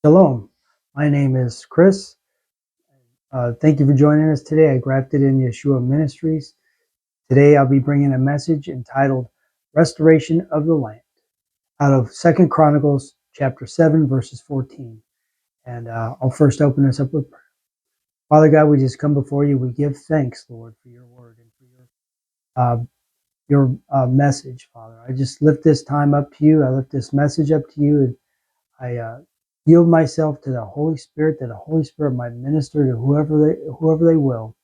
Shalom. My name is Chris. Thank you for joining us today at Grafted in Yeshua Ministries. Today I'll be bringing a message entitled Restoration of the Land out of 2 Chronicles chapter 7 verses 14. And I'll first open this up with prayer. Father God, we just come before you. We give thanks, Lord, for your word and for your message, Father. I just lift this time up to you. I lift this message up to you, and I yield myself to the Holy Spirit, that the Holy Spirit might minister to whoever they will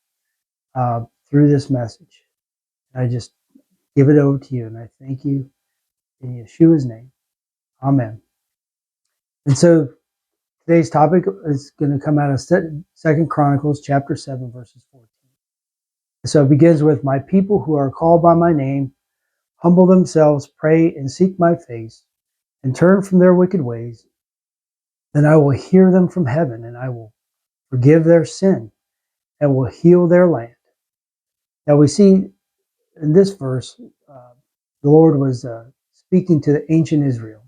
through this message. I just give it over to you, and I thank you in Yeshua's name. Amen. And so today's topic is going to come out of 2 Chronicles chapter 7, verses 14. So it begins with, "My people who are called by my name humble themselves, pray, and seek my face, and turn from their wicked ways. Then I will hear them from heaven, and I will forgive their sin, and will heal their land." Now we see in this verse, the Lord was speaking to the ancient Israel.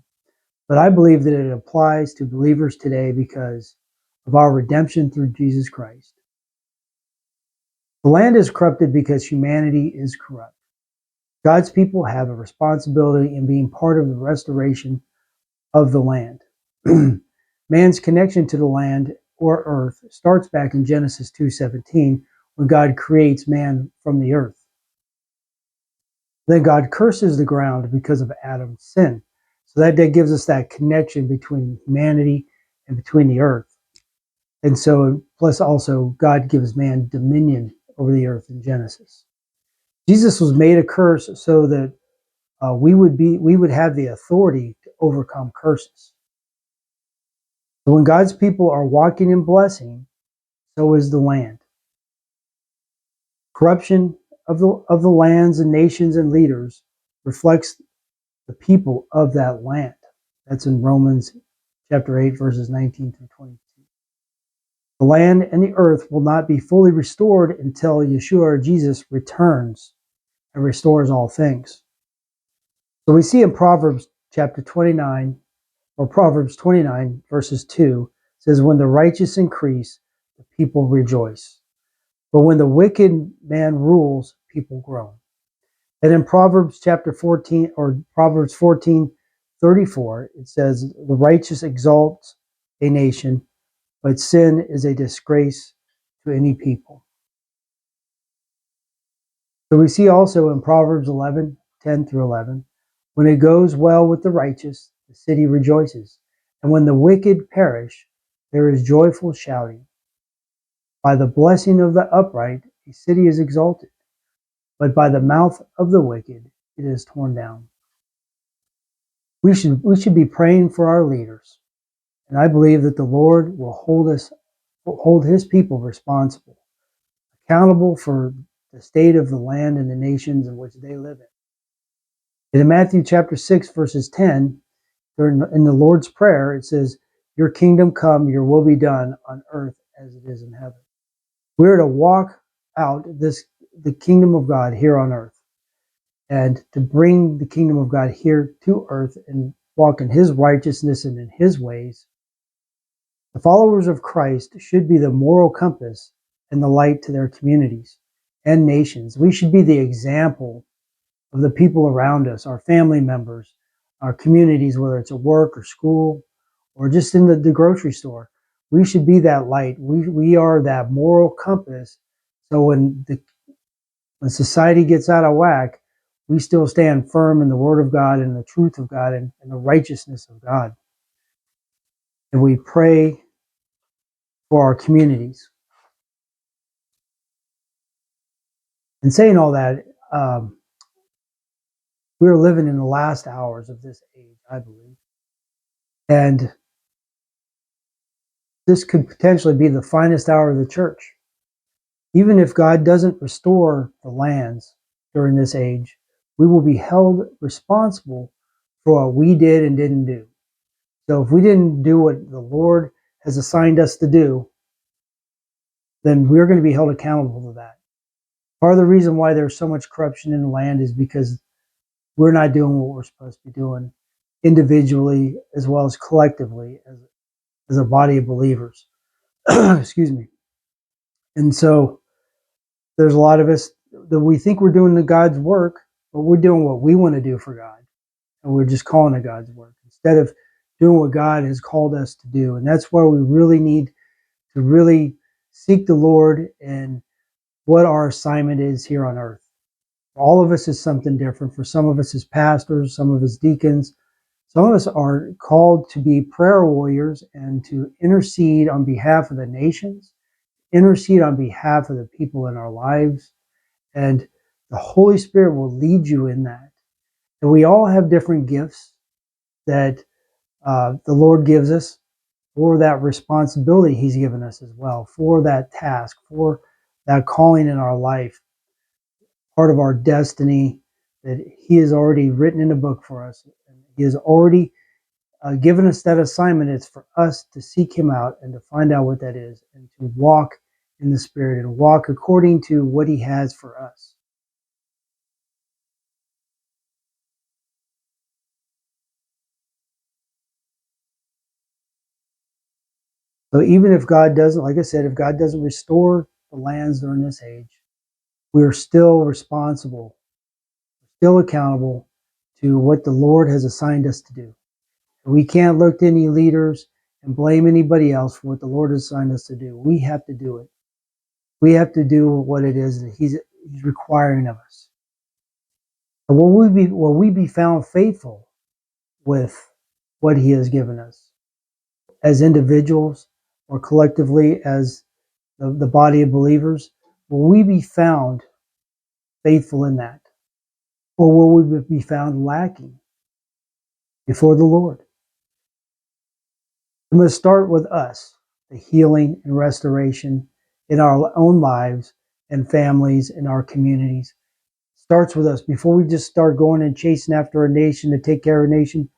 But I believe that it applies to believers today because of our redemption through Jesus Christ. The land is corrupted because humanity is corrupt. God's people have a responsibility in being part of the restoration of the land. Man's connection to the land or earth starts back in Genesis 2:17 when God creates man from the earth. Then God curses the ground because of Adam's sin. So that gives us that connection between humanity and between the earth. And so, plus also, God gives man dominion over the earth in Genesis. Jesus was made a curse so that we would have the authority to overcome curses. So when God's people are walking in blessing, so is the land. Corruption of the lands and nations and leaders reflects the people of that land. That's in Romans chapter 8, verses 19 through 22. The land and the earth will not be fully restored until Yeshua or Jesus returns and restores all things. So we see in Proverbs chapter 29, or Proverbs 29, verses 2, says, "When the righteous increase, the people rejoice. But when the wicked man rules, people groan." And in Proverbs chapter 14, or Proverbs 14:34, it says, "The righteous exalts a nation, but sin is a disgrace to any people." So we see also in Proverbs 11:10 through 11, "When it goes well with the righteous, the city rejoices. And when the wicked perish, there is joyful shouting. By the blessing of the upright, a city is exalted, but by the mouth of the wicked, it is torn down." We should be praying for our leaders. And I believe that the Lord will hold his people responsible, accountable for the state of the land and the nations in which they live in. And in Matthew chapter 6, verses 10, in the Lord's Prayer, it says, "Your kingdom come, your will be done on earth as it is in heaven." We're to walk out the kingdom of God here on earth, and to bring the kingdom of God here to earth and walk in his righteousness and in his ways. The followers of Christ should be the moral compass and the light to their communities and nations. We should be the example of the people around us, our family members, our communities, whether it's at work or school or just in the grocery store. We should be that light. We are that moral compass. So when society gets out of whack, we still stand firm in the word of God and the truth of God and the righteousness of God. And we pray for our communities. And saying all that, we're living in the last hours of this age, I believe. And this could potentially be the finest hour of the church. Even if God doesn't restore the lands during this age, we will be held responsible for what we did and didn't do. So if we didn't do what the Lord has assigned us to do, then we're going to be held accountable to that. Part of the reason why there's so much corruption in the land is because we're not doing what we're supposed to be doing individually as well as collectively as a body of believers. Excuse me. And so there's a lot of us that we think we're doing the God's work, but we're doing what we want to do for God. And we're just calling it God's work instead of doing what God has called us to do. And that's where we really need to really seek the Lord and what our assignment is here on earth. All of us is something different. For some of us as pastors, some of us deacons, some of us are called to be prayer warriors and to intercede on behalf of the nations, intercede on behalf of the people in our lives, and the Holy Spirit will lead you in that. And we all have different gifts that the Lord gives us for that responsibility He's given us as well, for that task, for that calling in our life, part of our destiny that He has already written in a book for us. He has already given us that assignment. It's for us to seek Him out and to find out what that is and to walk in the Spirit and walk according to what He has for us. So even if God doesn't, like I said, if God doesn't restore the lands during this age, we are still responsible, still accountable to what the Lord has assigned us to do. We can't look to any leaders and blame anybody else for what the Lord has assigned us to do. We have to do it. We have to do what it is that He's requiring of us. And will we be found faithful with what He has given us as individuals or collectively as the body of believers? Will we be found faithful in that? Or will we be found lacking before the Lord? It must start with us, the healing and restoration in our own lives and families and our communities. It starts with us. Before we just start going and chasing after a nation to take care of a nation,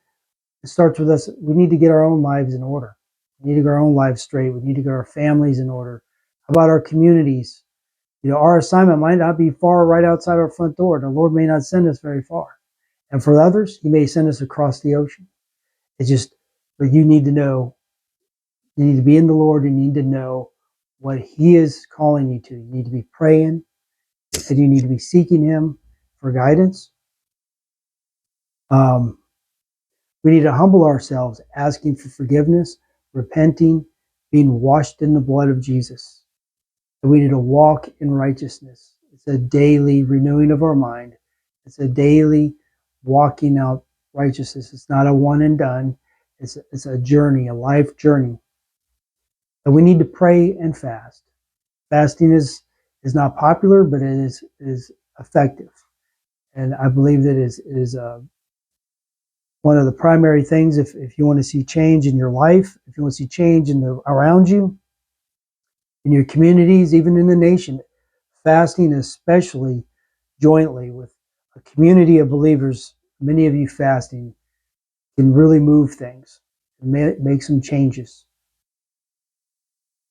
it starts with us. We need to get our own lives in order. We need to get our own lives straight. We need to get our families in order. How about our communities? Our assignment might not be far right outside our front door. The Lord may not send us very far. And for others, He may send us across the ocean. It's just, but you need to know, you need to be in the Lord. You need to know what He is calling you to. You need to be praying and you need to be seeking Him for guidance. We need to humble ourselves, asking for forgiveness, repenting, being washed in the blood of Jesus. And we need to walk in righteousness. It's a daily renewing of our mind. It's a daily walking out righteousness. It's not a one and done. It's a journey, a life journey. And we need to pray and fast. Fasting is not popular, but it is effective. And I believe that is one of the primary things if you want to see change in your life, if you want to see change around you, in your communities, even in the nation. Fasting, especially jointly with a community of believers, many of you fasting, can really move things and make some changes.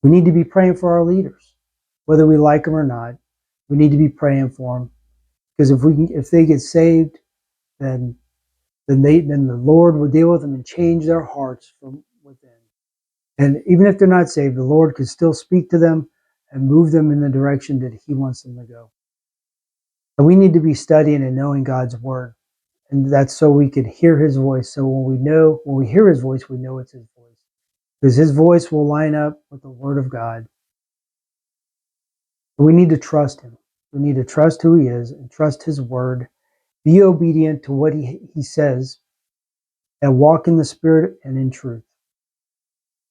We need to be praying for our leaders, whether we like them or not. We need to be praying for them because if they get saved, then the Lord will deal with them and change their hearts from within. And even if they're not saved, the Lord could still speak to them and move them in the direction that He wants them to go. And we need to be studying and knowing God's word. And that's so we can hear His voice. So when we hear His voice, we know it's His voice. Because His voice will line up with the word of God. And we need to trust Him. We need to trust who He is and trust His word. Be obedient to what He says and walk in the Spirit and in truth.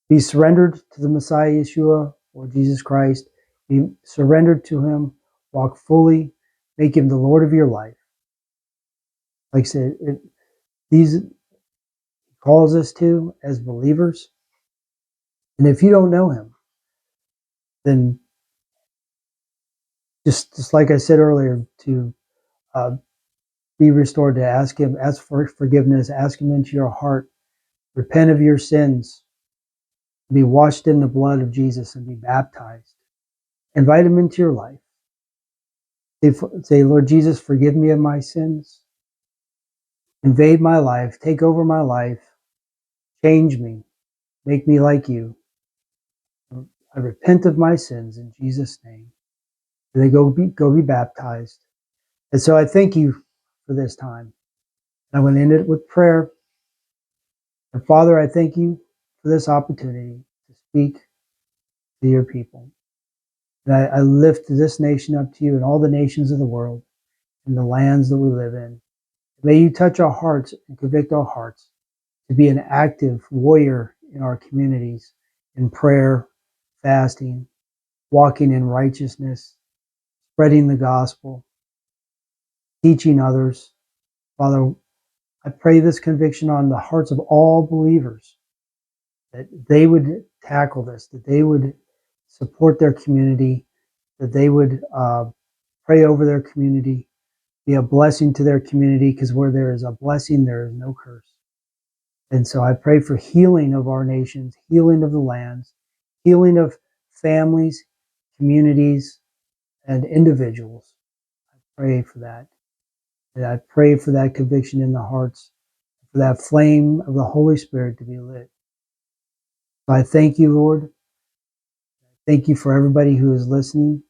Be surrendered to the Messiah, Yeshua, or Jesus Christ. Be surrendered to Him. Walk fully. Make Him the Lord of your life. Like I said, these calls us to as believers. And if you don't know Him, then just like I said earlier, to uh, be restored, to ask Him, ask for forgiveness, ask Him into your heart, repent of your sins, be washed in the blood of Jesus and be baptized. Invite Him into your life. Say, Lord Jesus, forgive me of my sins. Invade my life, take over my life, change me, Make me like you. I repent of my sins in Jesus' name. And they go be baptized. And so I thank you for this time. I'm going to end it with prayer. And Father, I thank you for this opportunity to speak to your people. And I lift this nation up to you and all the nations of the world and the lands that we live in. May you touch our hearts and convict our hearts to be an active warrior in our communities in prayer, fasting, walking in righteousness, spreading the gospel, teaching others. Father, I pray this conviction on the hearts of all believers, that they would tackle this, that they would support their community, that they would pray over their community, be a blessing to their community, because where there is a blessing, there is no curse. And so I pray for healing of our nations, healing of the lands, healing of families, communities, and individuals. I pray for that. And I pray for that conviction in the hearts, for that flame of the Holy Spirit to be lit. So I thank you, Lord. Thank you for everybody who is listening.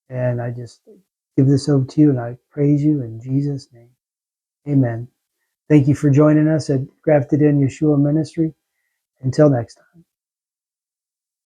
And I just give this over to you and I praise you in Jesus' name. Amen. Thank you for joining us at Grafted In Yeshua Ministry. Until next time.